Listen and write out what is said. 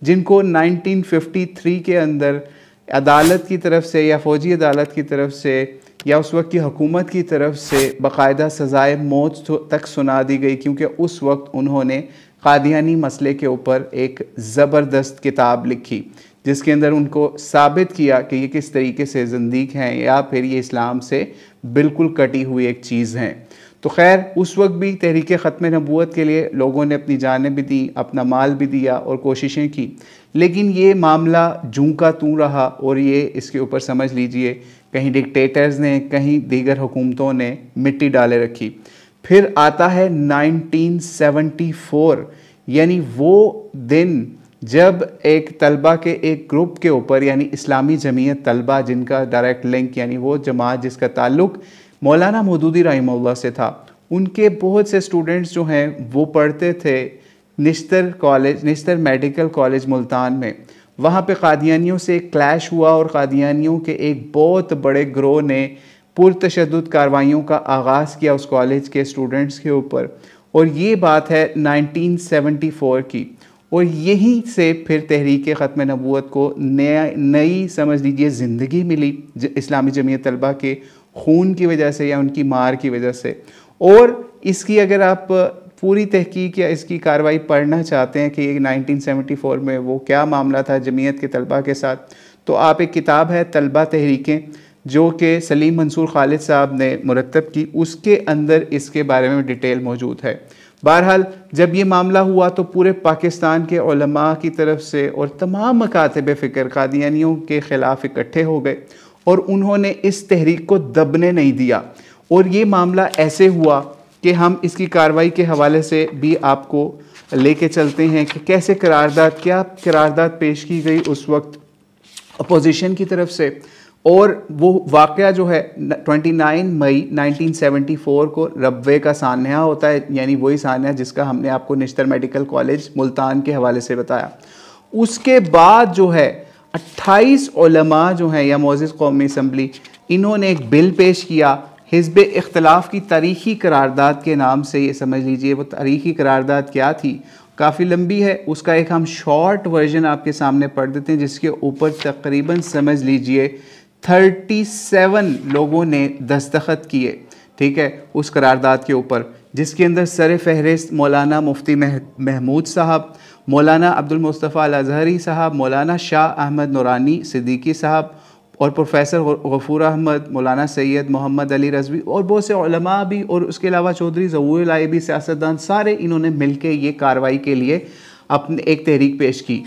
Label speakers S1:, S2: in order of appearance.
S1: जिनको 1953 के अंदर अदालत की तरफ से या फ़ौजी अदालत की तरफ से या उस वक्त की हुकूमत की तरफ से बाकायदा सज़ाए मौत तक सुना दी गई, क्योंकि उस वक्त उन्होंने कादियानी मसले के ऊपर एक ज़बरदस्त किताब लिखी जिसके अंदर उनको साबित किया कि ये किस तरीके से ज़िंदीक हैं या फिर ये इस्लाम से बिल्कुल कटी हुई एक चीज़ हैं। तो खैर उस वक्त भी तहरीक ख़त्म नबूवत के लिए लोगों ने अपनी जानें भी दी, अपना माल भी दिया और कोशिशें की, लेकिन ये मामला जूं का तूं रहा और ये इसके ऊपर समझ लीजिए कहीं डिक्टेटर्स ने, कहीं दीगर हुकूमतों ने मिट्टी डाले रखी। फिर आता है 1974, यानी वो दिन जब एक तलबा के एक ग्रुप के ऊपर, यानी इस्लामी जमीयत तलबा जिनका डायरेक्ट लिंक, यानी वो जमात जिसका ताल्लुक़ मौलाना मौदूदी रहमहुल्लाह से था, उनके बहुत से स्टूडेंट्स जो हैं वो पढ़ते थे निश्तर मेडिकल कॉलेज मुल्तान में। वहाँ पे कादियानियों से एक क्लैश हुआ और कादियानियों के एक बहुत बड़े ग्रोह ने पुरतशद्दुद कार्रवाइयों का आगाज़ किया उस कॉलेज के स्टूडेंट्स के ऊपर, और ये बात है 1974 की। और यहीं से फिर तहरीक ख़त्म नबूवत को नई समझ लीजिए ज़िंदगी मिली इस्लामी जमीयत तलबा के खून की वजह से या उनकी मार की वजह से। और इसकी अगर आप पूरी तहकीक या इसकी कार्रवाई पढ़ना चाहते हैं कि 1974 में वो क्या मामला था जमीयत के तलबा के साथ, तो आप एक किताब है तलबा तहरीकें जो कि सलीम मंसूर खालिद साहब ने मुरतब की, उसके अंदर इसके बारे में डिटेल मौजूद है। बहरहाल जब ये मामला हुआ तो पूरे पाकिस्तान के उलमा की तरफ से और तमाम मकातब फ़िक्र कादियानियों के ख़िलाफ़ इकट्ठे हो गए और उन्होंने इस तहरीक को दबने नहीं दिया। और ये मामला ऐसे हुआ कि हम इसकी कार्रवाई के हवाले से भी आपको लेके चलते हैं कि कैसे क्या करारदाद पेश की गई उस वक्त अपोजिशन की तरफ से। और वो वाक़या जो है 29 मई 1974 को रब्वे का सान्या होता है, यानी वही सान्या जिसका हमने आपको निश्तर मेडिकल कॉलेज मुल्तान के हवाले से बताया। उसके बाद जो है 28 उलमा जो हैं या मोअज़्ज़िज़ कौमी असम्बली, इन्होंने एक बिल पेश किया हिज़्ब इख्तिलाफ़ की तारीख़ी करारदाद के नाम से। ये समझ लीजिए वो तारीख़ी करारदाद क्या थी, काफ़ी लंबी है, उसका एक हम शॉर्ट वर्जन आपके सामने पढ़ देते हैं जिसके ऊपर तकरीबन समझ लीजिए 37 लोगों ने दस्तखत किए, ठीक है, उस करारदाद के ऊपर, जिसके अंदर सर फहरिस्त मौलाना मुफ्ती महमूद साहब, मौलाना अब्दुल मुस्तफ़ा अल अज़हरी साहब, मौलाना शाह अहमद नूरानी सिद्दीकी साहब और प्रोफेसर गफूर अहमद, मौलाना सैयद मोहम्मद अली रज़वी और बहुत से उलमा भी, और उसके अलावा चौधरी ज़हूरुल लाइबी सियासतदान, सारे इन्होंने मिल के ये कार्रवाई के लिए अपने एक तहरीक पेश की।